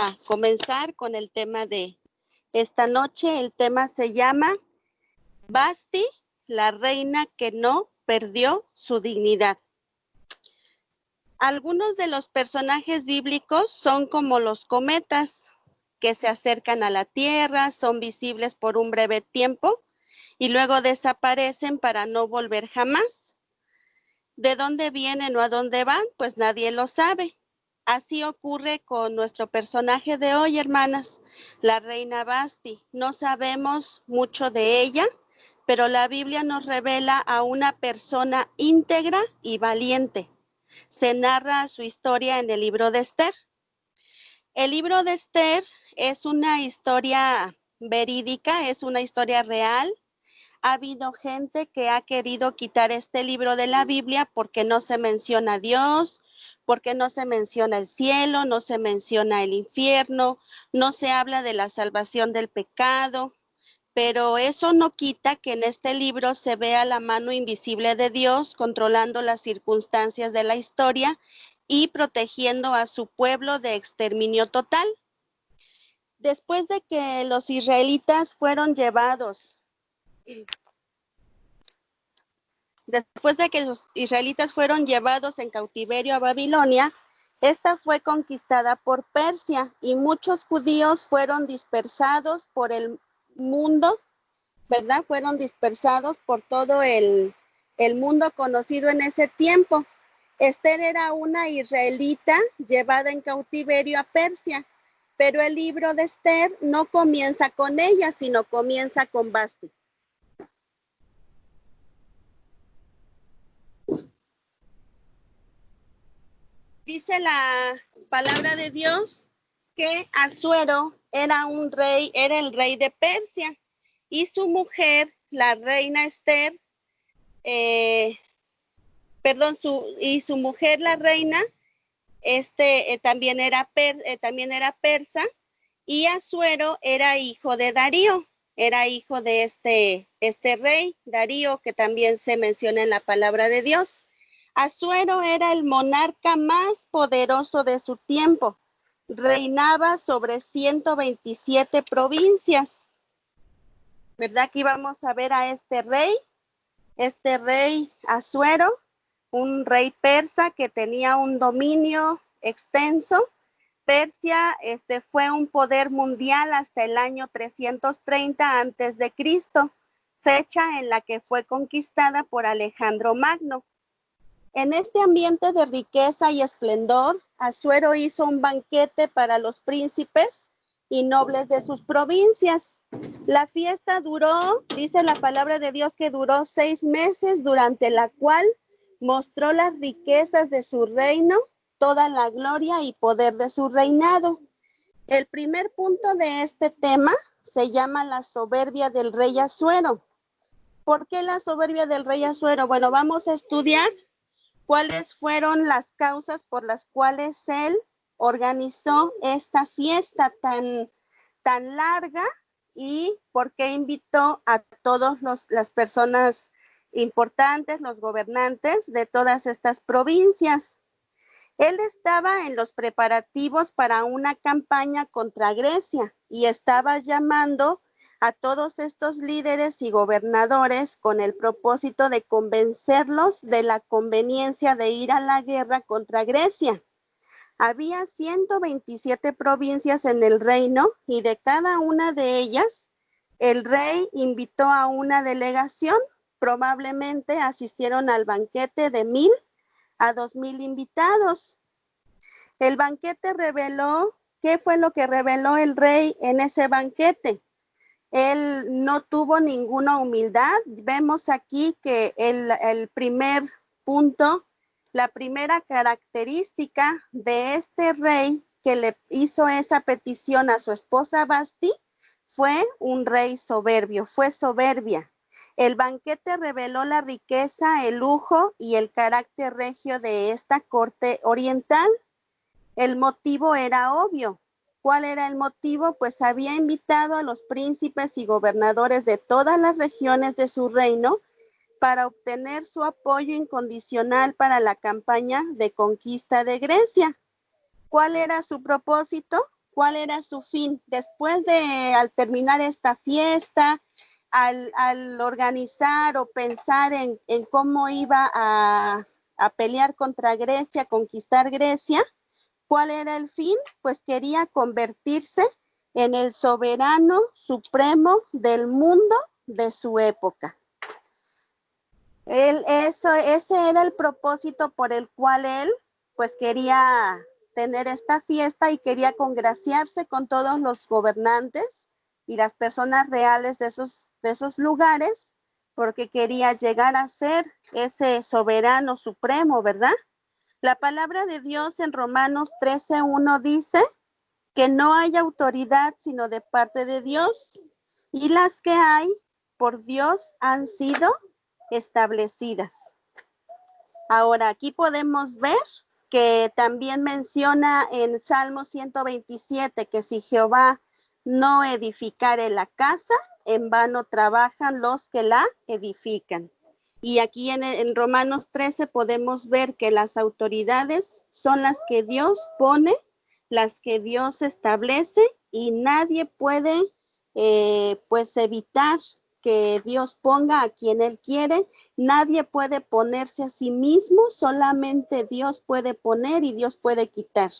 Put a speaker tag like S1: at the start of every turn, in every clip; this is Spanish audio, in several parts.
S1: a comenzar con el tema de esta noche. El tema se llama Vasti, la reina que no perdió su dignidad. Algunos de los personajes bíblicos son como los cometas que se acercan a la Tierra, son visibles por un breve tiempo y luego desaparecen para no volver jamás. ¿De dónde vienen o a dónde van? Pues nadie lo sabe. Así ocurre con nuestro personaje de hoy, hermanas, la reina Vasti. No sabemos mucho de ella, pero la Biblia nos revela a una persona íntegra y valiente. Se narra su historia en el libro de Esther. El libro de Esther es una historia verídica, es una historia real. Ha habido gente que ha querido quitar este libro de la Biblia porque no se menciona a Dios, porque no se menciona el cielo, no se menciona el infierno, no se habla de la salvación del pecado, pero eso no quita que en este libro se vea la mano invisible de Dios controlando las circunstancias de la historia y protegiendo a su pueblo de exterminio total. Después de que los israelitas fueron llevados en cautiverio a Babilonia, esta fue conquistada por Persia y muchos judíos fueron dispersados por el mundo, ¿verdad? Fueron dispersados por todo el mundo conocido en ese tiempo. Esther era una israelita llevada en cautiverio a Persia, pero el libro de Esther no comienza con ella, sino comienza con Vasti. Dice la palabra de Dios que Asuero era el rey de Persia, y su mujer, la reina Esther, su mujer, la reina, también era persa, y Asuero era hijo de Darío, era hijo de este rey, Darío, que también se menciona en la palabra de Dios. Asuero era el monarca más poderoso de su tiempo. Reinaba sobre 127 provincias. ¿Verdad? Aquí vamos a ver a este rey Asuero, un rey persa que tenía un dominio extenso. Persia fue un poder mundial hasta el año 330 a.C., fecha en la que fue conquistada por Alejandro Magno. En este ambiente de riqueza y esplendor, Asuero hizo un banquete para los príncipes y nobles de sus provincias. La fiesta duró, dice la palabra de Dios, que duró 6 meses, durante la cual mostró las riquezas de su reino, toda la gloria y poder de su reinado. El primer punto de este tema se llama la soberbia del rey Asuero. ¿Por qué la soberbia del rey Asuero? Bueno, vamos a estudiar cuáles fueron las causas por las cuales él organizó esta fiesta tan larga y por qué invitó a todas las personas importantes, los gobernantes de todas estas provincias. Él estaba en los preparativos para una campaña contra Grecia y estaba llamando a todos estos líderes y gobernadores con el propósito de convencerlos de la conveniencia de ir a la guerra contra Grecia. Había 127 provincias en el reino y de cada una de ellas el rey invitó a una delegación. Probablemente asistieron al banquete de 1,000 a 2,000 invitados. El banquete reveló, ¿qué fue lo que reveló el rey en ese banquete? Él no tuvo ninguna humildad. Vemos aquí que el primer punto, la primera característica de este rey que le hizo esa petición a su esposa Vasti fue un rey soberbio, fue soberbia. El banquete reveló la riqueza, el lujo y el carácter regio de esta corte oriental. El motivo era obvio. ¿Cuál era el motivo? Pues había invitado a los príncipes y gobernadores de todas las regiones de su reino para obtener su apoyo incondicional para la campaña de conquista de Grecia. ¿Cuál era su propósito? ¿cuál era su fin? Después de, al terminar esta fiesta, al organizar o pensar en cómo iba a pelear contra Grecia, conquistar Grecia, ¿cuál era el fin? Pues quería convertirse en el soberano supremo del mundo de su época. Ese era el propósito por el cual él pues quería tener esta fiesta y quería congraciarse con todos los gobernantes y las personas reales de esos lugares, porque quería llegar a ser ese soberano supremo, ¿verdad? La palabra de Dios en Romanos 13:1 dice que no hay autoridad sino de parte de Dios, y las que hay por Dios han sido establecidas. Ahora, aquí podemos ver que también menciona en Salmo 127 que si Jehová no edificare la casa, en vano trabajan los que la edifican. Y aquí en Romanos 13 podemos ver que las autoridades son las que Dios pone, las que Dios establece, y nadie puede pues evitar que Dios ponga a quien Él quiere. Nadie puede ponerse a sí mismo, solamente Dios puede poner y Dios puede quitar.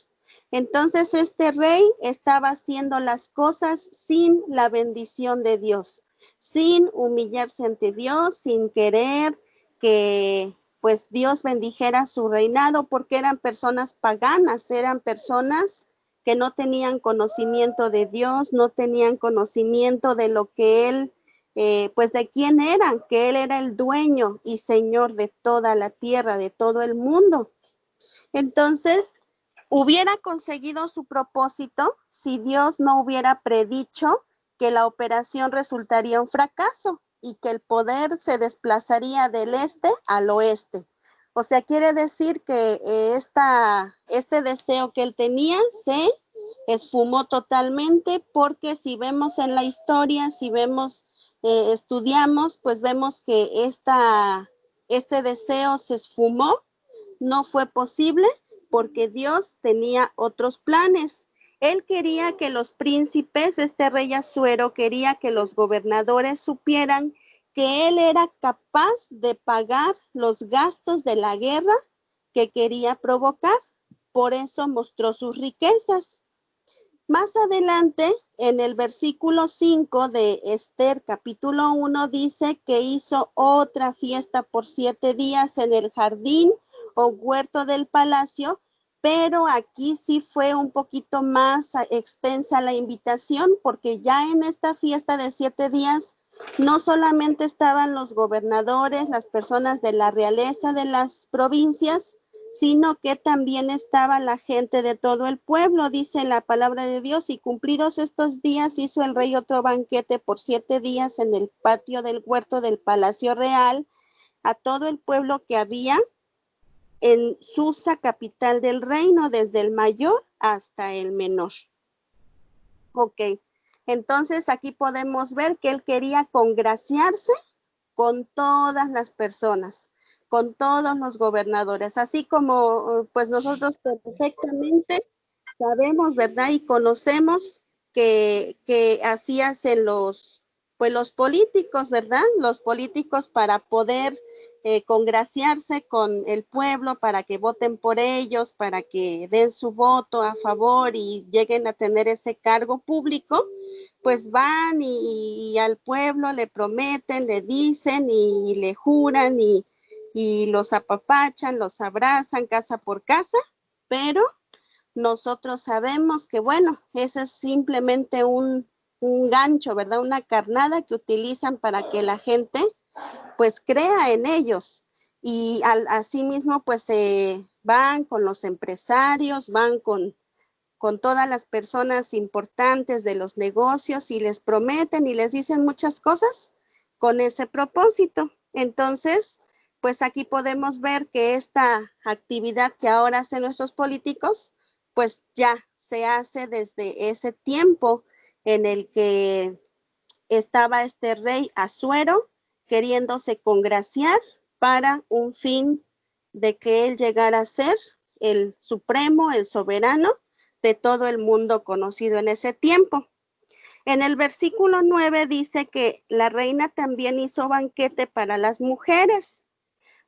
S1: Entonces este rey estaba haciendo las cosas sin la bendición de Dios, sin humillarse ante Dios, sin querer que pues Dios bendijera su reinado, porque eran personas paganas, eran personas que no tenían conocimiento de Dios, no tenían conocimiento de lo que Él pues de quién eran, que Él era el dueño y señor de toda la tierra, de todo el mundo. Entonces, hubiera conseguido su propósito si Dios no hubiera predicho que la operación resultaría un fracaso y que el poder se desplazaría del este al oeste. O sea, quiere decir que este deseo que él tenía se esfumó totalmente, porque si vemos en la historia, si vemos estudiamos, pues vemos que este deseo se esfumó, no fue posible porque Dios tenía otros planes. Él quería que los príncipes, este rey Asuero, quería que los gobernadores supieran que él era capaz de pagar los gastos de la guerra que quería provocar. Por eso mostró sus riquezas. Más adelante, en el versículo 5 de Esther, capítulo 1, dice que hizo otra fiesta por 7 días en el jardín o huerto del palacio, pero aquí sí fue un poquito más extensa la invitación, porque ya en esta fiesta de 7 días no solamente estaban los gobernadores, las personas de la realeza de las provincias, sino que también estaba la gente de todo el pueblo, dice la palabra de Dios, y cumplidos estos días hizo el rey otro banquete por 7 días en el patio del huerto del palacio real a todo el pueblo que había en Susa, capital del reino, desde el mayor hasta el menor. Ok, entonces aquí podemos ver que él quería congraciarse con todas las personas, con todos los gobernadores, así como pues nosotros perfectamente sabemos, ¿verdad? Y conocemos que así hacen pues los políticos, ¿verdad? Los políticos para poder congraciarse con el pueblo, para que voten por ellos, para que den su voto a favor y lleguen a tener ese cargo público, pues van y al pueblo le prometen, le dicen y le juran y los apapachan, los abrazan casa por casa, pero nosotros sabemos que, bueno, eso es simplemente un gancho, ¿verdad? Una carnada que utilizan para que la gente pues crea en ellos. Y asimismo pues van con los empresarios, van con todas las personas importantes de los negocios y les prometen y les dicen muchas cosas con ese propósito. Entonces, pues aquí podemos ver que esta actividad que ahora hacen nuestros políticos, pues ya se hace desde ese tiempo en el que estaba este rey Asuero queriéndose congraciar para un fin de que él llegara a ser el supremo, el soberano de todo el mundo conocido en ese tiempo. En el versículo 9 dice que la reina también hizo banquete para las mujeres.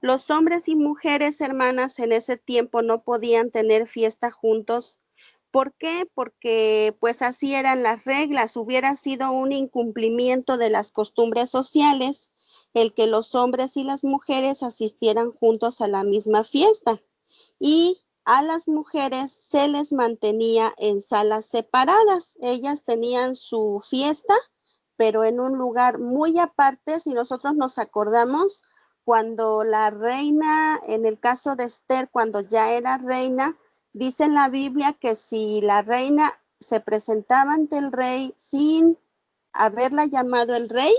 S1: Los hombres y mujeres, hermanas, en ese tiempo no podían tener fiesta juntos. ¿Por qué? Porque pues así eran las reglas. Hubiera sido un incumplimiento de las costumbres sociales el que los hombres y las mujeres asistieran juntos a la misma fiesta. Y a las mujeres se les mantenía en salas separadas. Ellas tenían su fiesta, pero en un lugar muy aparte. Si nosotros nos acordamos, cuando la reina, en el caso de Esther, cuando ya era reina, dice en la Biblia que si la reina se presentaba ante el rey sin haberla llamado el rey,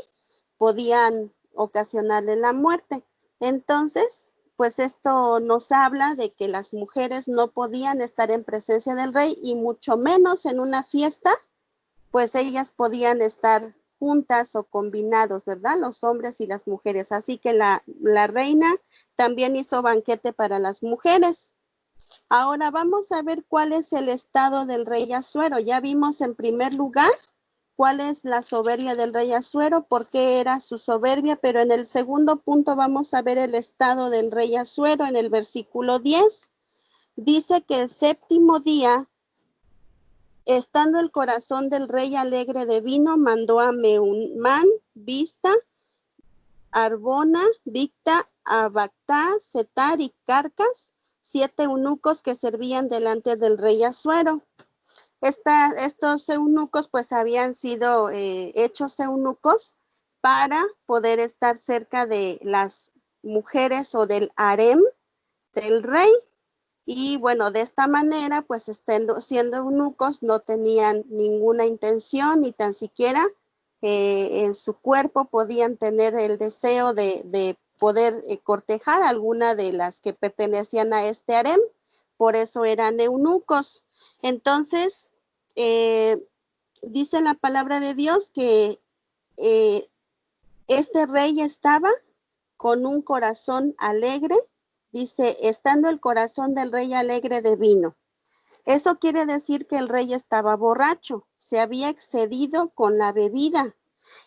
S1: podían ocasionarle la muerte. Entonces, pues esto nos habla de que las mujeres no podían estar en presencia del rey y mucho menos en una fiesta, pues ellas podían estar juntas o combinados, ¿verdad? Los hombres y las mujeres. Así que la reina también hizo banquete para las mujeres. Ahora vamos a ver cuál es el estado del rey Asuero. Ya vimos en primer lugar cuál es la soberbia del rey Asuero, por qué era su soberbia, pero en el segundo punto vamos a ver el estado del rey Asuero en el versículo 10. Dice que el séptimo día, estando el corazón del rey alegre de vino, mandó a Meumán, Bizta, Arbona, Bigta, Abactá, Setar y Carcas, 7 eunucos que servían delante del rey Asuero. Estos eunucos pues habían sido hechos eunucos para poder estar cerca de las mujeres o del harem del rey. Y bueno, de esta manera, pues siendo eunucos, no tenían ninguna intención, ni tan siquiera en su cuerpo podían tener el deseo de poder cortejar a alguna de las que pertenecían a este harem. Por eso eran eunucos. Entonces, dice la palabra de Dios que este rey estaba con un corazón alegre. Dice, estando el corazón del rey alegre de vino. Eso quiere decir que el rey estaba borracho, se había excedido con la bebida.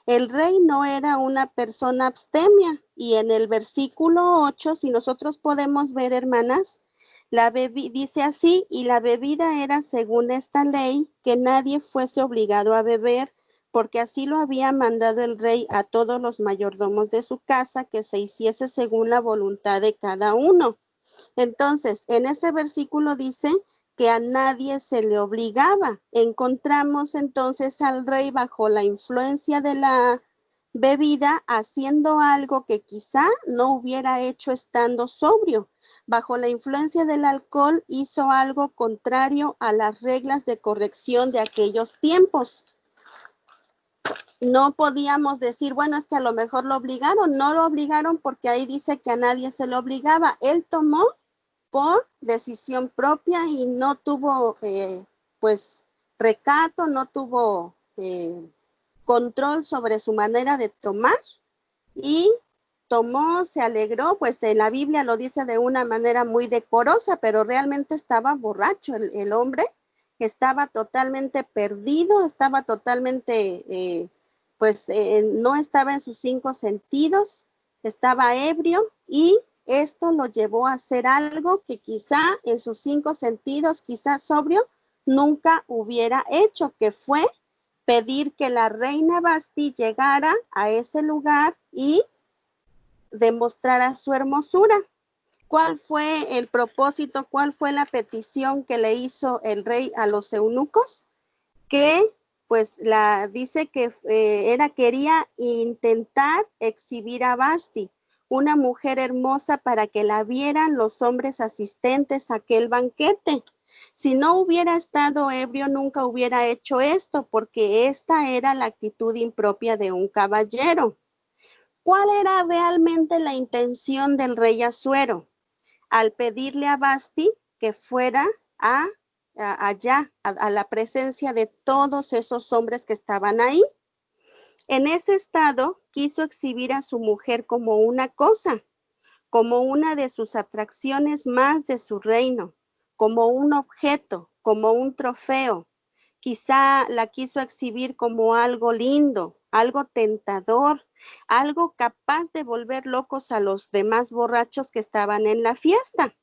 S1: El rey no era una persona abstemia. Y en el versículo 8, si nosotros podemos ver, hermanas, dice así, y la bebida era según esta ley, que nadie fuese obligado a beber, porque así lo había mandado el rey a todos los mayordomos de su casa, que se hiciese según la voluntad de cada uno. Entonces, en ese versículo dice que a nadie se le obligaba. Encontramos entonces al rey bajo la influencia de la bebida, haciendo algo que quizá no hubiera hecho estando sobrio. Bajo la influencia del alcohol hizo algo contrario a las reglas de corrección de aquellos tiempos. No podíamos decir, bueno, es que a lo mejor lo obligaron. No lo obligaron porque ahí dice que a nadie se lo obligaba. Él tomó por decisión propia y no tuvo pues recato, no tuvo control sobre su manera de tomar y tomó, se alegró, pues en la Biblia lo dice de una manera muy decorosa, pero realmente estaba borracho el hombre, estaba totalmente perdido, estaba totalmente, no estaba en sus 5 sentidos, estaba ebrio y esto lo llevó a hacer algo que quizá en sus 5 sentidos, quizá sobrio, nunca hubiera hecho, que fue pedir que la reina Basti llegara a ese lugar y demostrara su hermosura. ¿Cuál fue el propósito? ¿Cuál fue la petición que le hizo el rey a los eunucos? Que pues dice que quería intentar exhibir a Basti, una mujer hermosa, para que la vieran los hombres asistentes a aquel banquete. Si no hubiera estado ebrio, nunca hubiera hecho esto, porque esta era la actitud impropia de un caballero. ¿Cuál era realmente la intención del rey Asuero al pedirle a Basti que fuera allá, a la presencia de todos esos hombres que estaban ahí? En ese estado quiso exhibir a su mujer como una cosa, como una de sus atracciones más de su reino, como un objeto, como un trofeo. Quizá la quiso exhibir como algo lindo, algo tentador, algo capaz de volver locos a los demás borrachos que estaban en la fiesta.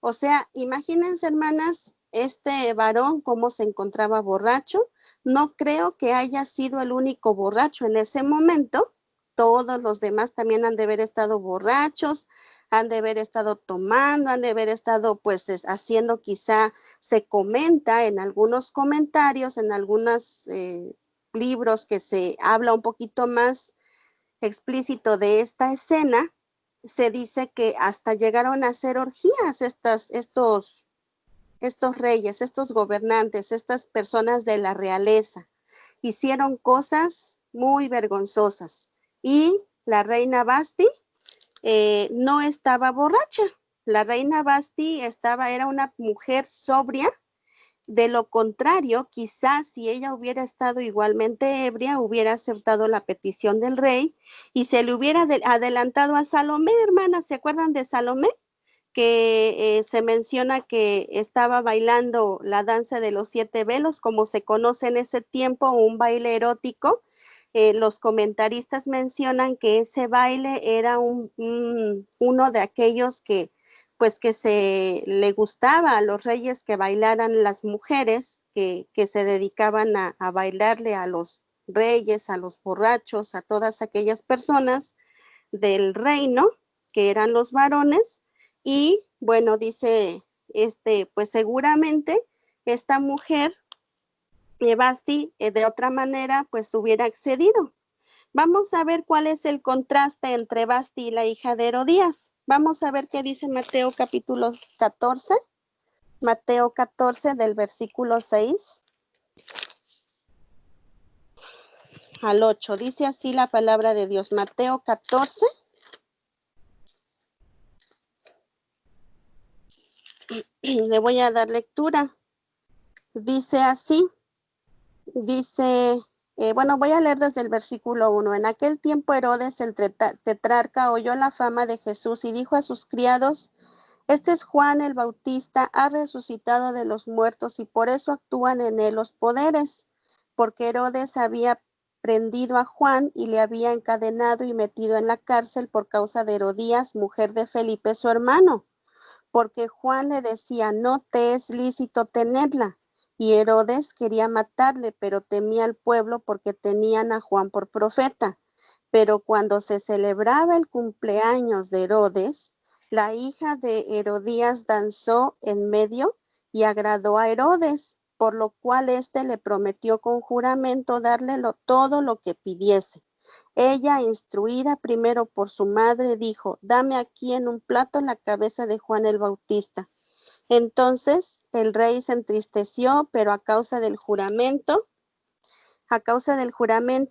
S1: O sea, imagínense, hermanas, este varón cómo se encontraba borracho. No creo que haya sido el único borracho en ese momento. Todos los demás también han de haber estado borrachos, han de haber estado tomando, han de haber estado pues haciendo, quizá se comenta en algunos comentarios, en algunos libros que se habla un poquito más explícito de esta escena, se dice que hasta llegaron a hacer orgías estos reyes, estos gobernantes, estas personas de la realeza. Hicieron cosas muy vergonzosas y la reina Basti no estaba borracha. La reina Basti era una mujer sobria. De lo contrario, quizás si ella hubiera estado igualmente ebria, hubiera aceptado la petición del rey y se le hubiera adelantado a Salomé, hermanas. ¿Se acuerdan de Salomé? Que se menciona que estaba bailando la danza de los 7 velos, como se conoce en ese tiempo, un baile erótico. Los comentaristas mencionan que ese baile era uno de aquellos que pues que se le gustaba a los reyes que bailaran las mujeres que se dedicaban a bailarle a los reyes, a los borrachos, a todas aquellas personas del reino que eran los varones. Y bueno, dice, pues seguramente esta mujer, Basti, de otra manera, pues hubiera accedido. Vamos a ver cuál es el contraste entre Basti y la hija de Herodías. Vamos a ver qué dice Mateo capítulo 14. Mateo 14 del versículo 6 al 8. Dice así la palabra de Dios. Mateo 14. Le voy a dar lectura. Dice así. Dice, bueno, voy a leer desde el versículo 1. En aquel tiempo Herodes, el tetrarca, oyó la fama de Jesús y dijo a sus criados: este es Juan el Bautista, ha resucitado de los muertos y por eso actúan en él los poderes, porque Herodes había prendido a Juan y le había encadenado y metido en la cárcel por causa de Herodías, mujer de Felipe, su hermano, porque Juan le decía: no te es lícito tenerla. Y Herodes quería matarle, pero temía al pueblo porque tenían a Juan por profeta. Pero cuando se celebraba el cumpleaños de Herodes, la hija de Herodías danzó en medio y agradó a Herodes, por lo cual éste le prometió con juramento darle todo lo que pidiese. Ella, instruida primero por su madre, dijo: dame aquí en un plato la cabeza de Juan el Bautista. Entonces el rey se entristeció, pero a causa del juramento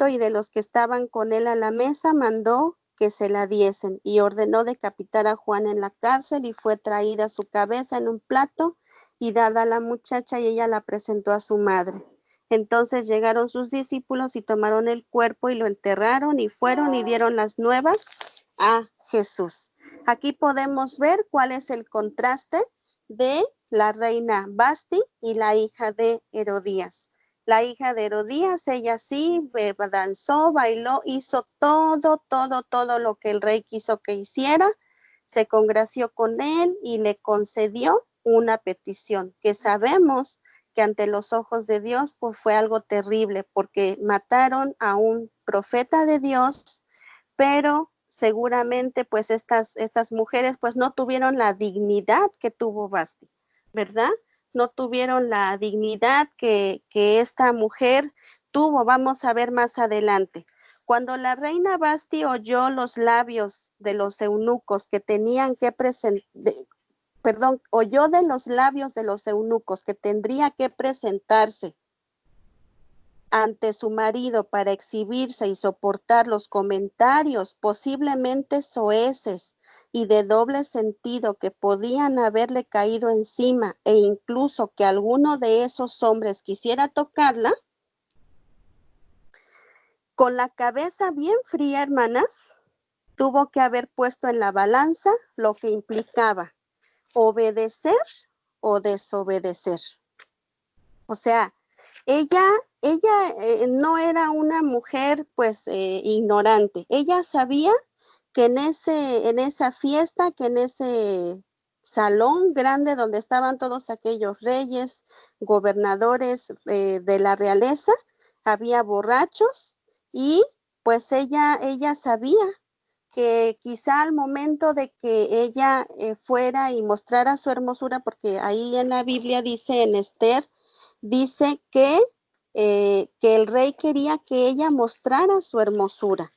S1: y de los que estaban con él a la mesa, mandó que se la diesen y ordenó decapitar a Juan en la cárcel, y fue traída su cabeza en un plato y dada a la muchacha, y ella la presentó a su madre. Entonces llegaron sus discípulos y tomaron el cuerpo y lo enterraron y fueron y dieron las nuevas a Jesús. Aquí podemos ver cuál es el contraste de la reina Basti y la hija de Herodías. La hija de Herodías, ella sí danzó, bailó, hizo todo lo que el rey quiso que hiciera, se congració con él y le concedió una petición que sabemos que ante los ojos de Dios pues fue algo terrible, porque mataron a un profeta de Dios, pero seguramente pues estas mujeres pues no tuvieron la dignidad que tuvo Basti, ¿verdad? No tuvieron la dignidad que esta mujer tuvo. Vamos a ver más adelante. Cuando la reina Basti oyó los labios de los eunucos que tenían que oyó de los labios de los eunucos que tendría que presentarse ante su marido para exhibirse y soportar los comentarios posiblemente soeces y de doble sentido que podían haberle caído encima, e incluso que alguno de esos hombres quisiera tocarla, con la cabeza bien fría, hermanas, tuvo que haber puesto en la balanza lo que implicaba obedecer o desobedecer. O sea, ella no era una mujer pues ignorante. Ella sabía que en esa fiesta, que en ese salón grande donde estaban todos aquellos reyes, gobernadores de la realeza, había borrachos y pues ella sabía que quizá al momento de que ella fuera y mostrara su hermosura, porque ahí en la Biblia dice, en Esther, dice que el rey quería que ella mostrara su hermosura.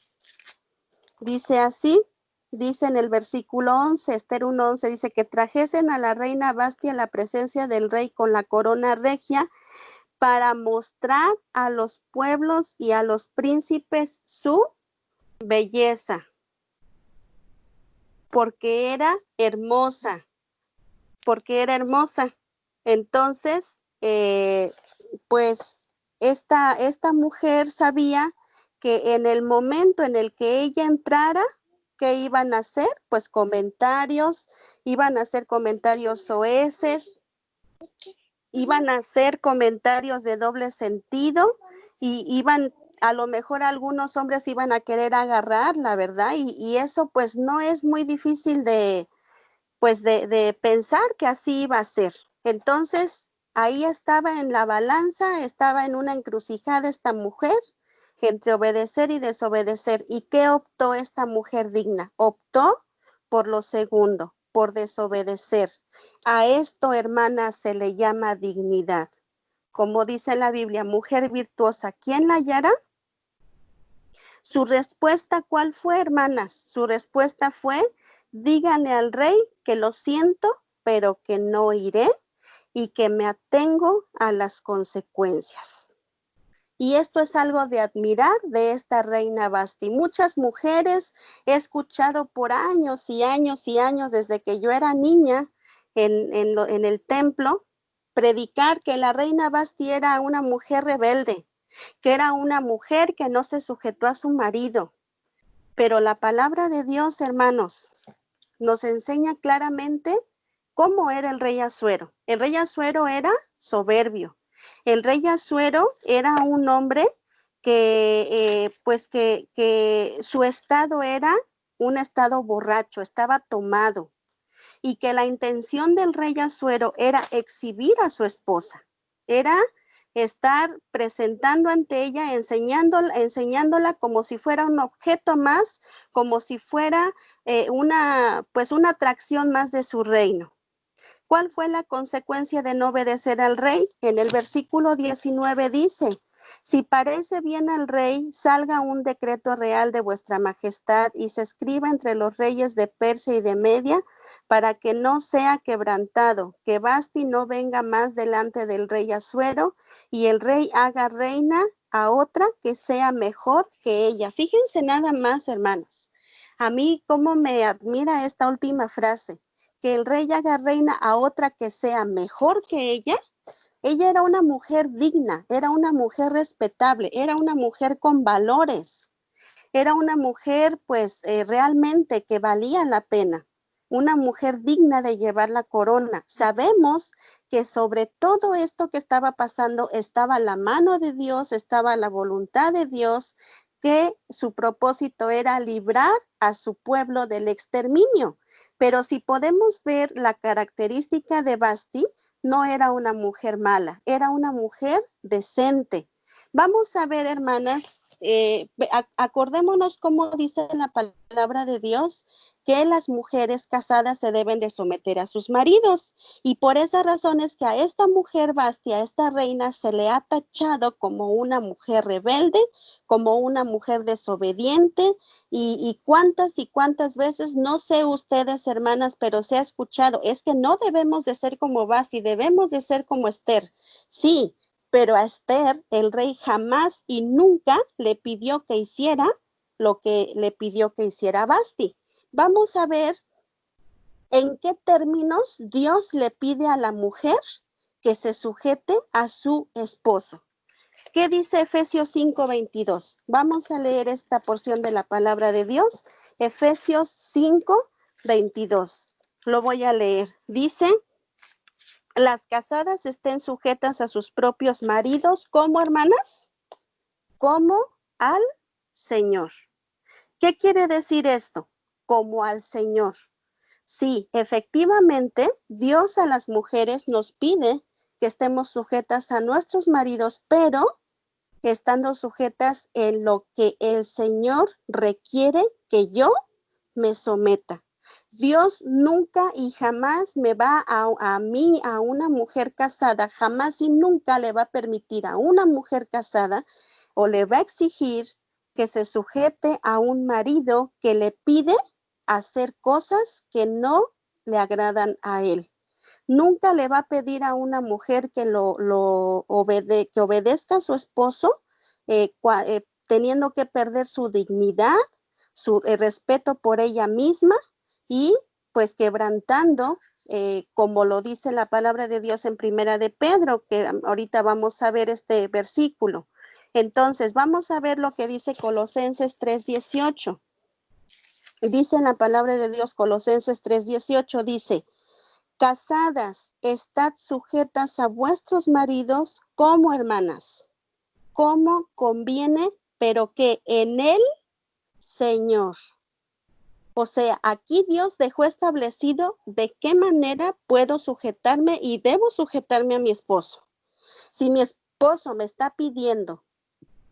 S1: Dice así, dice en el versículo 11, Esther 1:11, dice que trajesen a la reina Vasti a la presencia del rey con la corona regia para mostrar a los pueblos y a los príncipes su belleza, porque era hermosa, Entonces, pues esta mujer sabía que en el momento en el que ella entrara, ¿qué iban a hacer? Pues comentarios, iban a hacer comentarios soeces, iban a hacer comentarios de doble sentido y a lo mejor algunos hombres iban a querer agarrarla, ¿verdad? Y eso pues no es muy difícil de pensar que así iba a ser. Entonces, ahí estaba en la balanza, estaba en una encrucijada esta mujer entre obedecer y desobedecer. ¿Y qué optó esta mujer digna? Optó por lo segundo, por desobedecer. A esto, hermana, se le llama dignidad. Como dice la Biblia, mujer virtuosa, ¿quién la hallará? Su respuesta, ¿cuál fue, hermanas? Su respuesta fue, díganle al rey que lo siento, pero que no iré y que me atengo a las consecuencias. Y esto es algo de admirar de esta reina Vasti. Muchas mujeres he escuchado por años y años y años, desde que yo era niña en el templo, predicar que la reina Vasti era una mujer rebelde, que era una mujer que no se sujetó a su marido. Pero la palabra de Dios, hermanos, nos enseña claramente cómo era el rey Asuero. El rey Asuero era soberbio. El rey Asuero era un hombre que su estado era un estado borracho, estaba tomado, y que la intención del rey Asuero era exhibir a su esposa, era estar presentando ante ella, enseñándola como si fuera un objeto más, como si fuera una atracción más de su reino. ¿Cuál fue la consecuencia de no obedecer al rey? En el versículo 19 dice, si parece bien al rey, salga un decreto real de vuestra majestad y se escriba entre los reyes de Persia y de Media para que no sea quebrantado, que Vasti no venga más delante del rey Asuero y el rey haga reina a otra que sea mejor que ella. Fíjense nada más, hermanos. A mí cómo me admira esta última frase, que el rey haga reina a otra que sea mejor que ella. Ella era una mujer digna, era una mujer respetable, era una mujer con valores, era una mujer pues realmente que valía la pena, una mujer digna de llevar la corona. Sabemos que sobre todo esto que estaba pasando estaba la mano de Dios, estaba la voluntad de Dios, que su propósito era librar a su pueblo del exterminio. Pero si podemos ver la característica de Vasti, no era una mujer mala, era una mujer decente. Vamos a ver, hermanas, acordémonos cómo dice la palabra de Dios, que las mujeres casadas se deben de someter a sus maridos. Y por esa razón es que a esta mujer Vasti, a esta reina, se le ha tachado como una mujer rebelde, como una mujer desobediente, y cuántas veces, no sé ustedes, hermanas, pero se ha escuchado, es que no debemos de ser como Vasti, debemos de ser como Esther. Sí, pero a Esther el rey jamás y nunca le pidió que hiciera lo que le pidió que hiciera Vasti. Vamos a ver en qué términos Dios le pide a la mujer que se sujete a su esposo. ¿Qué dice Efesios 5:22? Vamos a leer esta porción de la palabra de Dios. Efesios 5:22. Lo voy a leer. Dice, las casadas estén sujetas a sus propios maridos, ¿cómo, hermanas? Como al Señor. ¿Qué quiere decir esto? Como al Señor. Sí, efectivamente, Dios a las mujeres nos pide que estemos sujetas a nuestros maridos, pero estando sujetas en lo que el Señor requiere que yo me someta. Dios nunca y jamás me va a mí, a una mujer casada, jamás y nunca le va a permitir a una mujer casada o le va a exigir que se sujete a un marido que le pide hacer cosas que no le agradan a él. Nunca le va a pedir a una mujer que que obedezca a su esposo, teniendo que perder su dignidad, su respeto por ella misma y pues quebrantando, como lo dice la palabra de Dios en Primera de Pedro, que ahorita vamos a ver este versículo. Entonces, vamos a ver lo que dice Colosenses 3:18. Dice en la palabra de Dios, Colosenses 3:18, dice: casadas, estad sujetas a vuestros maridos como hermanas, como conviene, pero que en el Señor. O sea, aquí Dios dejó establecido de qué manera puedo sujetarme y debo sujetarme a mi esposo. Si mi esposo me está pidiendo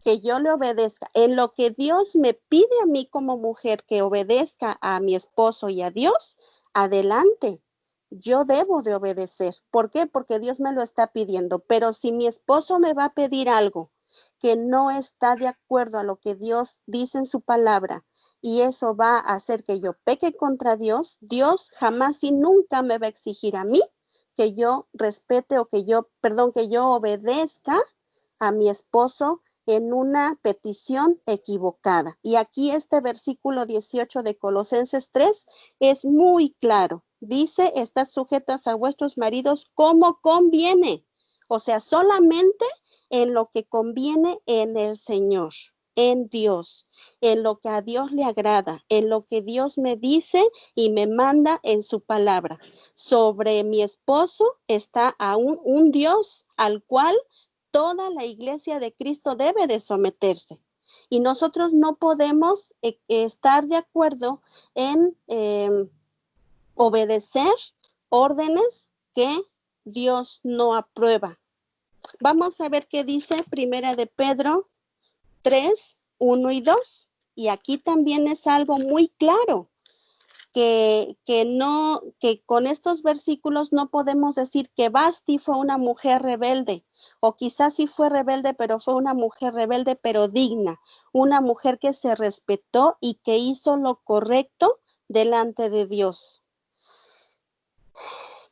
S1: que yo le obedezca en lo que Dios me pide a mí como mujer, que obedezca a mi esposo y a Dios, adelante. Yo debo de obedecer. ¿Por qué? Porque Dios me lo está pidiendo. Pero si mi esposo me va a pedir algo que no está de acuerdo a lo que Dios dice en su palabra y eso va a hacer que yo peque contra Dios, Dios jamás y nunca me va a exigir a mí que yo respete o que yo obedezca a mi esposo en una petición equivocada. Y aquí este versículo 18 de Colosenses 3 es muy claro. Dice: estad sujetas a vuestros maridos como conviene. O sea, solamente en lo que conviene en el Señor, en Dios, en lo que a Dios le agrada, en lo que Dios me dice y me manda en su palabra. Sobre mi esposo está aún un Dios al cual toda la iglesia de Cristo debe de someterse. Y nosotros no podemos estar de acuerdo en obedecer órdenes que Dios no aprueba. Vamos a ver qué dice Primera de Pedro 3, 1 y 2. Y aquí también es algo muy claro. Que con estos versículos no podemos decir que Vasti fue una mujer rebelde, o quizás sí fue rebelde, pero fue una mujer rebelde, pero digna, una mujer que se respetó y que hizo lo correcto delante de Dios.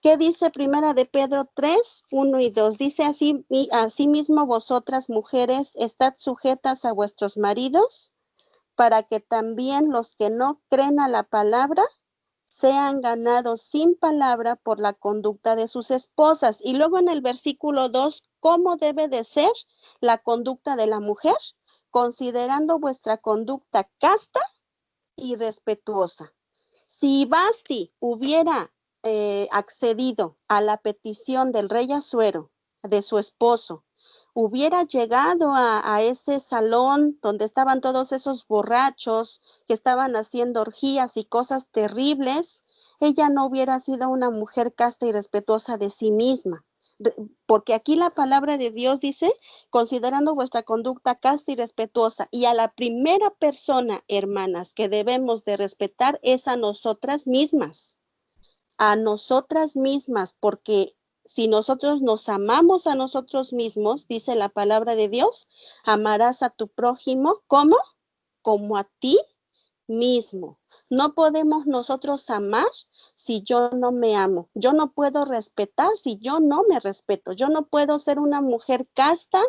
S1: ¿Qué dice Primera de Pedro 3, 1 y 2? Dice: asimismo vosotras mujeres, estad sujetas a vuestros maridos, para que también los que no creen a la palabra sean ganados sin palabra por la conducta de sus esposas. Y luego en el versículo 2, ¿cómo debe de ser la conducta de la mujer? Considerando vuestra conducta casta y respetuosa. Si Vasti hubiera accedido a la petición del rey Asuero, de su esposo, hubiera llegado a ese salón donde estaban todos esos borrachos que estaban haciendo orgías y cosas terribles, ella no hubiera sido una mujer casta y respetuosa de sí misma. Porque aquí la palabra de Dios dice: considerando vuestra conducta casta y respetuosa. Y a la primera persona, hermanas, que debemos de respetar es a nosotras mismas. A nosotras mismas, porque si nosotros nos amamos a nosotros mismos, dice la palabra de Dios, amarás a tu prójimo, ¿cómo? Como a ti mismo. No podemos nosotros amar si yo no me amo. Yo no puedo respetar si yo no me respeto. Yo no puedo ser una mujer casta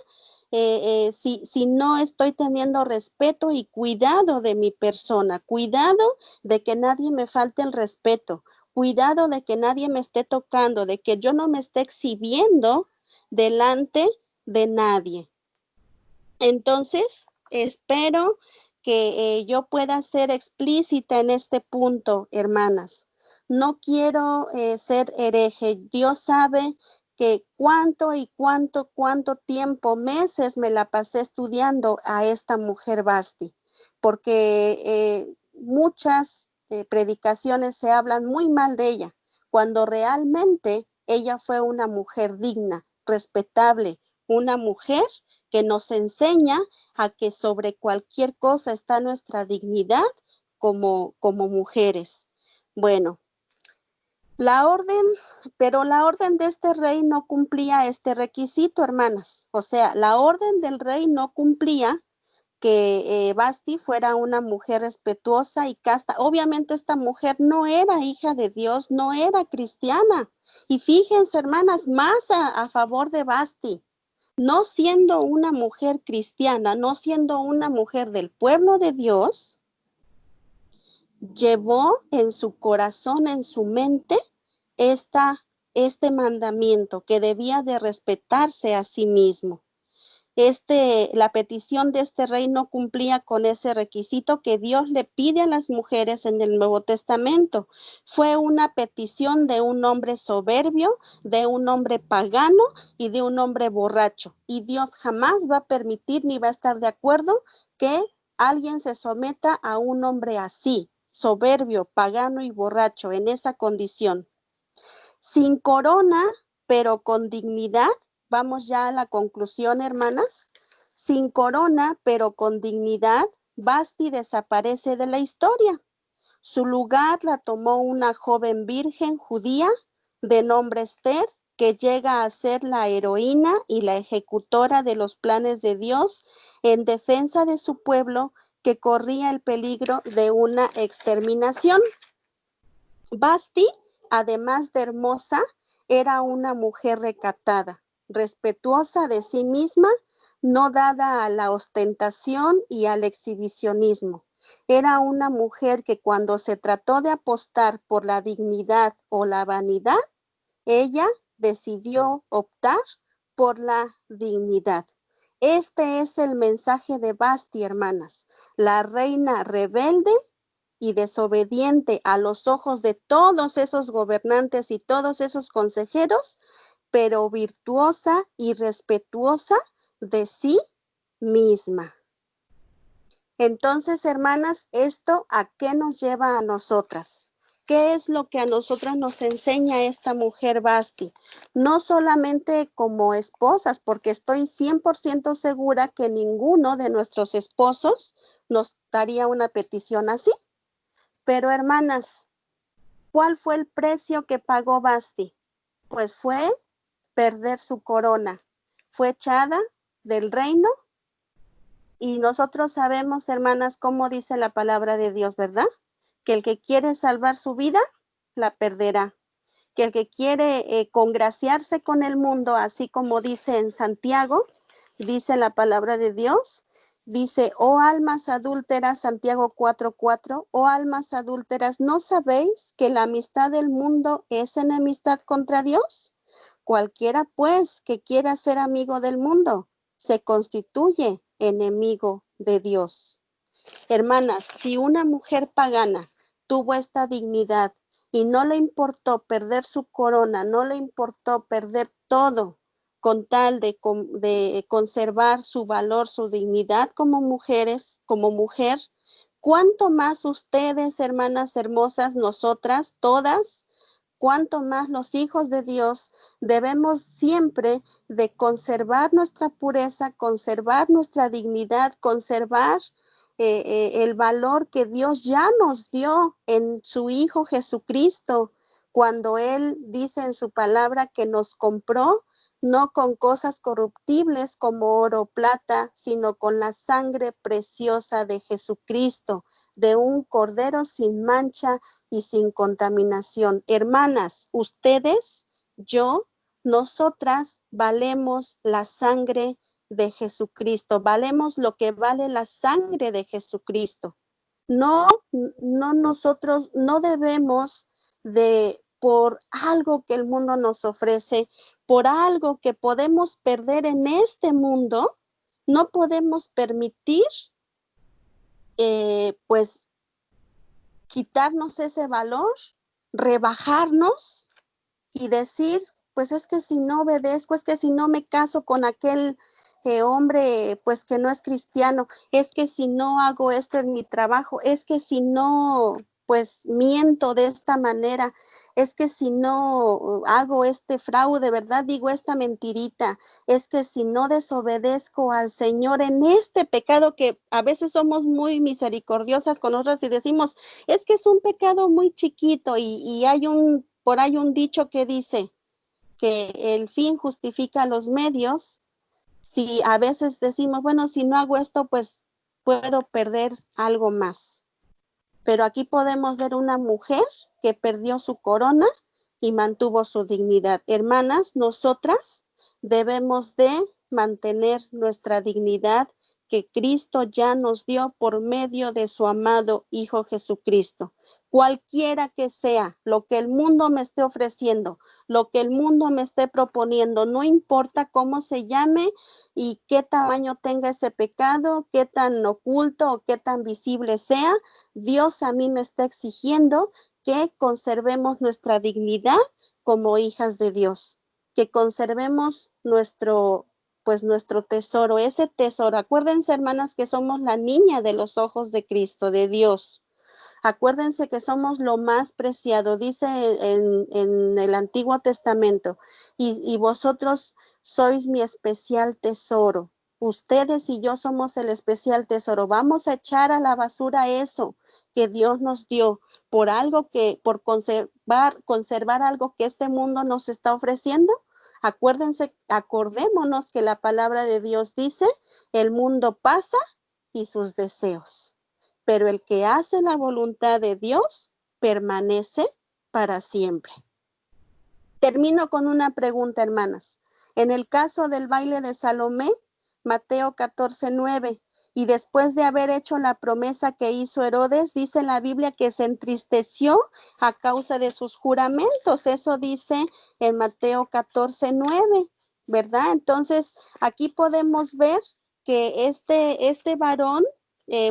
S1: si no estoy teniendo respeto y cuidado de mi persona, cuidado de que nadie me falte el respeto, cuidado de que nadie me esté tocando, de que yo no me esté exhibiendo delante de nadie. Entonces, espero que yo pueda ser explícita en este punto, hermanas. no quiero ser hereje. Dios sabe que cuánto tiempo, meses me la pasé estudiando a esta mujer Basti, porque muchas predicaciones se hablan muy mal de ella, cuando realmente ella fue una mujer digna, respetable, una mujer que nos enseña a que sobre cualquier cosa está nuestra dignidad como mujeres. Bueno, la orden, pero la orden de este rey no cumplía este requisito, hermanas. O sea, la orden del rey no cumplía que Basti fuera una mujer respetuosa y casta. Obviamente esta mujer no era hija de Dios, no era cristiana. Y fíjense, hermanas, más a favor de Basti, no siendo una mujer cristiana, no siendo una mujer del pueblo de Dios, llevó en su corazón, en su mente, este mandamiento que debía de respetarse a sí mismo. La petición de este rey no cumplía con ese requisito que Dios le pide a las mujeres en el Nuevo Testamento. Fue una petición de un hombre soberbio, de un hombre pagano y de un hombre borracho. Y Dios jamás va a permitir ni va a estar de acuerdo que alguien se someta a un hombre así, soberbio, pagano y borracho, en esa condición. Sin corona, pero con dignidad. Vamos ya a la conclusión, hermanas. Sin corona, pero con dignidad, Basti desaparece de la historia. Su lugar la tomó una joven virgen judía de nombre Esther, que llega a ser la heroína y la ejecutora de los planes de Dios en defensa de su pueblo que corría el peligro de una exterminación. Basti, además de hermosa, era una mujer recatada, respetuosa de sí misma, no dada a la ostentación y al exhibicionismo. Era una mujer que cuando se trató de apostar por la dignidad o la vanidad, ella decidió optar por la dignidad. Este es el mensaje de Basti, hermanas, la reina rebelde y desobediente a los ojos de todos esos gobernantes y todos esos consejeros, pero virtuosa y respetuosa de sí misma. Entonces, hermanas, ¿esto a qué nos lleva a nosotras? ¿Qué es lo que a nosotras nos enseña esta mujer Basti? No solamente como esposas, porque estoy 100% segura que ninguno de nuestros esposos nos daría una petición así. Pero hermanas, ¿cuál fue el precio que pagó Basti? Pues fue perder su corona. Fue echada del reino y nosotros sabemos, hermanas, cómo dice la palabra de Dios, ¿verdad? Que el que quiere salvar su vida, la perderá. Que el que quiere congraciarse con el mundo, así como dice en Santiago, dice la palabra de Dios, dice, oh almas adúlteras, Santiago 4:4, oh almas adúlteras, ¿no sabéis que la amistad del mundo es enemistad contra Dios? Cualquiera pues que quiera ser amigo del mundo, se constituye enemigo de Dios. Hermanas, si una mujer pagana tuvo esta dignidad y no le importó perder su corona, no le importó perder todo con tal de conservar su valor, su dignidad como mujeres, como mujer, ¿cuánto más ustedes, hermanas hermosas, nosotras, todas? Cuánto más los hijos de Dios debemos siempre de conservar nuestra pureza, conservar nuestra dignidad, conservar el valor que Dios ya nos dio en su Hijo Jesucristo, cuando Él dice en su palabra que nos compró no con cosas corruptibles como oro o plata, sino con la sangre preciosa de Jesucristo, de un cordero sin mancha y sin contaminación. Hermanas, ustedes, yo, nosotras valemos la sangre de Jesucristo, valemos lo que vale la sangre de Jesucristo. No, no nosotros no debemos de por algo que el mundo nos ofrece, por algo que podemos perder en este mundo, no podemos permitir pues quitarnos ese valor rebajarnos y decir, pues es que si no obedezco, es que si no me caso con aquel hombre, pues que no es cristiano, es que si no hago esto en mi trabajo, es que si no, pues miento de esta manera, es que si no hago este fraude, ¿verdad? Digo esta mentirita, es que si no desobedezco al Señor en este pecado que a veces somos muy misericordiosas con otras y decimos, es que es un pecado muy chiquito y hay por ahí un dicho que dice que el fin justifica los medios. Si a veces decimos, bueno, si no hago esto, pues puedo perder algo más. Pero aquí podemos ver una mujer que perdió su corona y mantuvo su dignidad. Hermanas, nosotras debemos de mantener nuestra dignidad que Cristo ya nos dio por medio de su amado Hijo Jesucristo. Cualquiera que sea lo que el mundo me esté ofreciendo, lo que el mundo me esté proponiendo, no importa cómo se llame y qué tamaño tenga ese pecado, qué tan oculto o qué tan visible sea, Dios a mí me está exigiendo que conservemos nuestra dignidad como hijas de Dios, que conservemos nuestro tesoro, ese tesoro. Acuérdense, hermanas, que somos la niña de los ojos de Cristo, de Dios. Acuérdense que somos lo más preciado, dice en el Antiguo Testamento, y vosotros sois mi especial tesoro. Ustedes y yo somos el especial tesoro. Vamos a echar a la basura eso que Dios nos dio por conservar algo que este mundo nos está ofreciendo. Acordémonos que la palabra de Dios dice, el mundo pasa y sus deseos, pero el que hace la voluntad de Dios permanece para siempre. Termino con una pregunta, hermanas. En el caso del baile de Salomé, Mateo 14:9, y después de haber hecho la promesa que hizo Herodes, dice en la Biblia que se entristeció a causa de sus juramentos. Eso dice en Mateo 14:9, ¿verdad? Entonces, aquí podemos ver que este varón,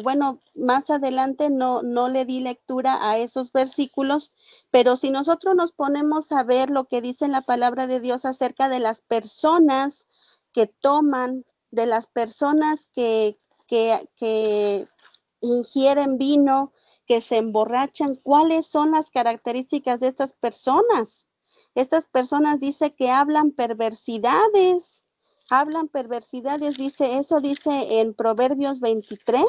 S1: bueno, más adelante no le di lectura a esos versículos, pero si nosotros nos ponemos a ver lo que dice la palabra de Dios acerca de las personas que toman, de las personas que ingieren vino, que se emborrachan, ¿cuáles son las características de estas personas? Estas personas dice que hablan perversidades, dice, eso dice en Proverbios 23.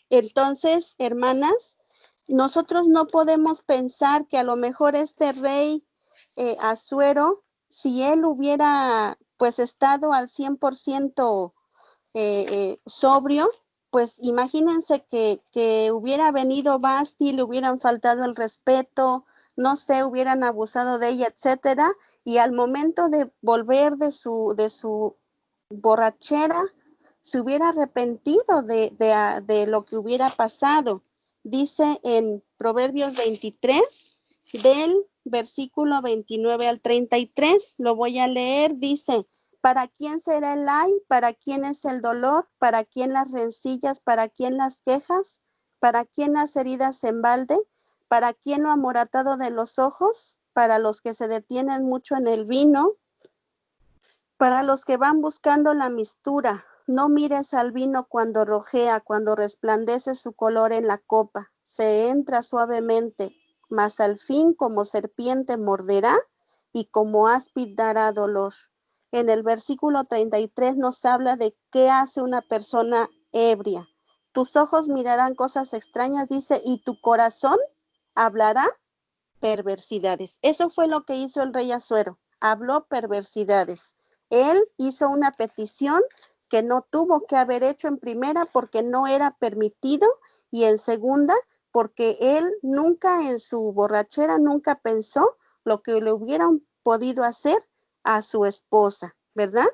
S1: Entonces, hermanas, nosotros no podemos pensar que a lo mejor este rey Asuero, si él hubiera pues estado al 100% sobrio, pues imagínense que hubiera venido Basti, le hubieran faltado el respeto, no sé, hubieran abusado de ella, etcétera, y al momento de volver de su borrachera, se hubiera arrepentido de lo que hubiera pasado. Dice en Proverbios 23, del versículo 29 al 33, lo voy a leer, dice, ¿para quién será el ay? ¿Para quién es el dolor? ¿Para quién las rencillas? ¿Para quién las quejas? ¿Para quién las heridas en balde? ¿Para quién lo amoratado de los ojos? Para los que se detienen mucho en el vino, para los que van buscando la mistura. No mires al vino cuando rojea, cuando resplandece su color en la copa. Se entra suavemente, mas al fin como serpiente morderá y como áspid dará dolor. En el versículo 33 nos habla de qué hace una persona ebria. Tus ojos mirarán cosas extrañas, dice, y tu corazón hablará perversidades. Eso fue lo que hizo el rey Asuero. Habló perversidades. Él hizo una petición que no tuvo que haber hecho en primera porque no era permitido y en segunda porque él nunca en su borrachera nunca pensó lo que le hubieran podido hacer a su esposa, ¿verdad?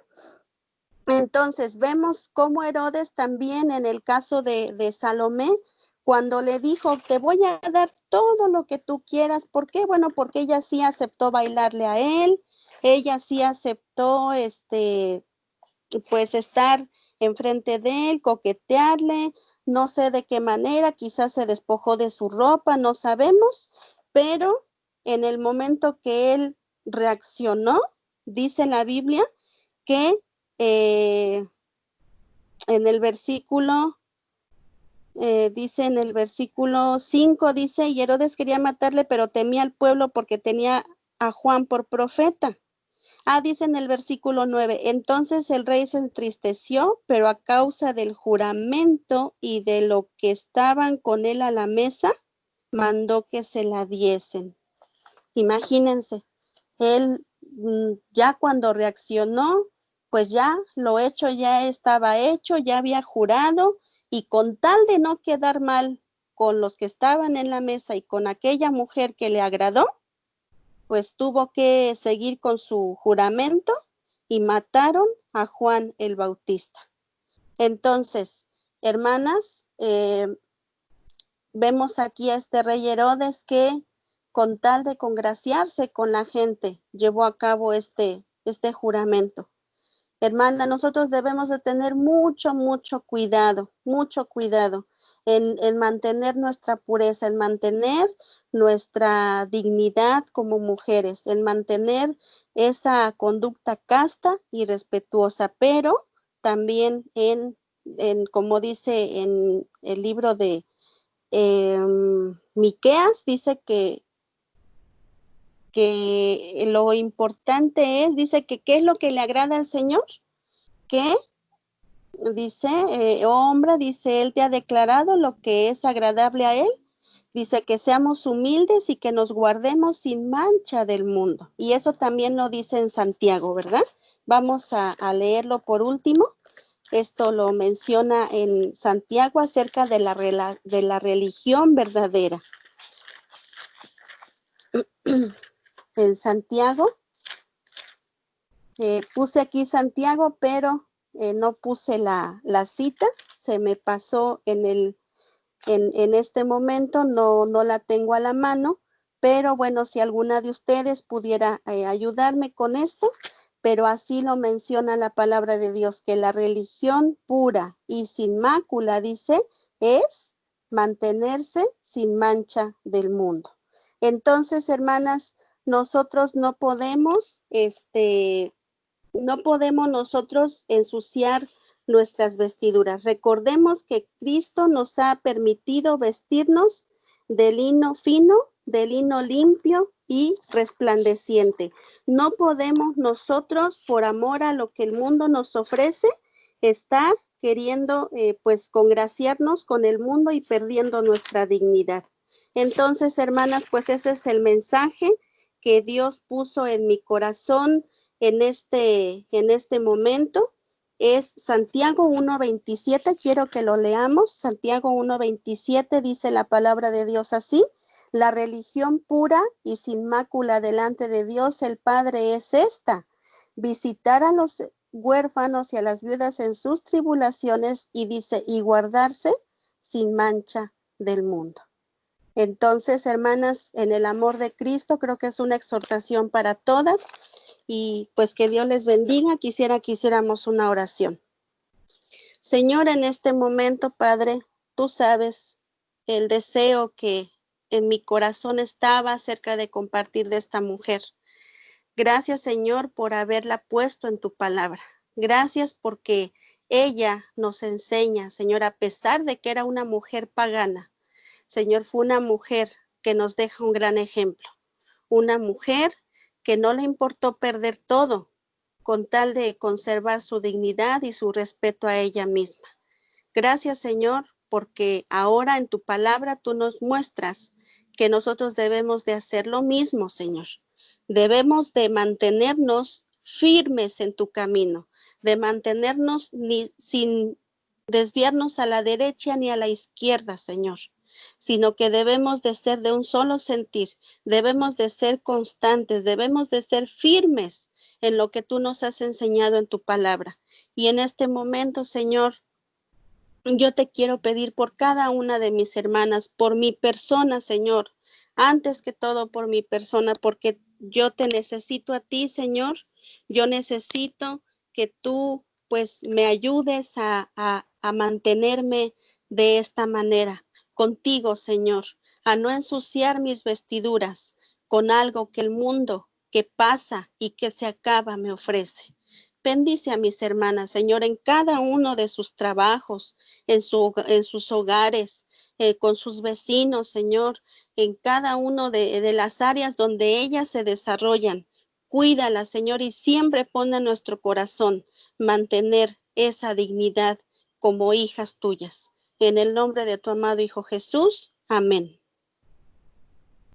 S1: Entonces vemos cómo Herodes también en el caso de Salomé, cuando le dijo, te voy a dar todo lo que tú quieras. ¿Por qué? Bueno, porque ella sí aceptó bailarle a él, ella sí aceptó pues estar enfrente de él, coquetearle, no sé de qué manera, quizás se despojó de su ropa, no sabemos, pero en el momento que él reaccionó, dice la Biblia que en el versículo, dice en el versículo 5, dice, y Herodes quería matarle, pero temía al pueblo porque tenía a Juan por profeta. Dice en el versículo 9, entonces el rey se entristeció, pero a causa del juramento y de lo que estaban con él a la mesa, mandó que se la diesen. Imagínense, él ya cuando reaccionó, pues ya lo hecho ya estaba hecho, ya había jurado, y con tal de no quedar mal con los que estaban en la mesa y con aquella mujer que le agradó, pues tuvo que seguir con su juramento y mataron a Juan el Bautista. Entonces, hermanas, vemos aquí a este rey Herodes que con tal de congraciarse con la gente, llevó a cabo este juramento. Hermana, nosotros debemos de tener mucho cuidado en mantener nuestra pureza, en mantener nuestra dignidad como mujeres, en mantener esa conducta casta y respetuosa, pero también como dice en el libro de Miqueas, dice que lo importante es, dice que ¿qué es lo que le agrada al Señor? Que dice, hombre, dice, Él te ha declarado lo que es agradable a Él. Dice que seamos humildes y que nos guardemos sin mancha del mundo. Y eso también lo dice en Santiago, ¿verdad? Vamos a leerlo por último. Esto lo menciona en Santiago acerca de la religión verdadera. En Santiago, puse aquí Santiago, pero no puse la cita, se me pasó en este momento, no la tengo a la mano, pero bueno, si alguna de ustedes pudiera ayudarme con esto, pero así lo menciona la palabra de Dios, que la religión pura y sin mácula, dice, es mantenerse sin mancha del mundo. Entonces, hermanas, nosotros no podemos nosotros ensuciar nuestras vestiduras. Recordemos que Cristo nos ha permitido vestirnos de lino fino, de lino limpio y resplandeciente. No podemos nosotros, por amor a lo que el mundo nos ofrece, estar queriendo pues congraciarnos con el mundo y perdiendo nuestra dignidad. Entonces, hermanas, pues ese es el mensaje que Dios puso en mi corazón en este momento. Es Santiago 1:27, quiero que lo leamos. Santiago 1:27 dice la palabra de Dios así: la religión pura y sin mácula delante de Dios el Padre es esta: visitar a los huérfanos y a las viudas en sus tribulaciones, y dice, y guardarse sin mancha del mundo. Entonces, hermanas, en el amor de Cristo, creo que es una exhortación para todas, y pues que Dios les bendiga. Quisiera que hiciéramos una oración. Señor, en este momento, Padre, tú sabes el deseo que en mi corazón estaba acerca de compartir de esta mujer. Gracias, Señor, por haberla puesto en tu palabra. Gracias porque ella nos enseña, Señor, a pesar de que era una mujer pagana, Señor, fue una mujer que nos deja un gran ejemplo. Una mujer que no le importó perder todo con tal de conservar su dignidad y su respeto a ella misma. Gracias, Señor, porque ahora en tu palabra tú nos muestras que nosotros debemos de hacer lo mismo, Señor. Debemos de mantenernos firmes en tu camino, de mantenernos sin desviarnos a la derecha ni a la izquierda, Señor, sino que debemos de ser de un solo sentir, debemos de ser constantes, debemos de ser firmes en lo que tú nos has enseñado en tu palabra. Y en este momento, Señor, yo te quiero pedir por cada una de mis hermanas, por mi persona, Señor, antes que todo por mi persona, porque yo te necesito a ti, Señor. Yo necesito que tú pues me ayudes a mantenerme de esta manera contigo, Señor, a no ensuciar mis vestiduras con algo que el mundo que pasa y que se acaba me ofrece. Bendice a mis hermanas, Señor, en cada uno de sus trabajos, en sus hogares, con sus vecinos, Señor, en cada uno de las áreas donde ellas se desarrollan. Cuídala, Señor, y siempre pone en nuestro corazón mantener esa dignidad como hijas tuyas. En el nombre de tu amado Hijo Jesús. Amén.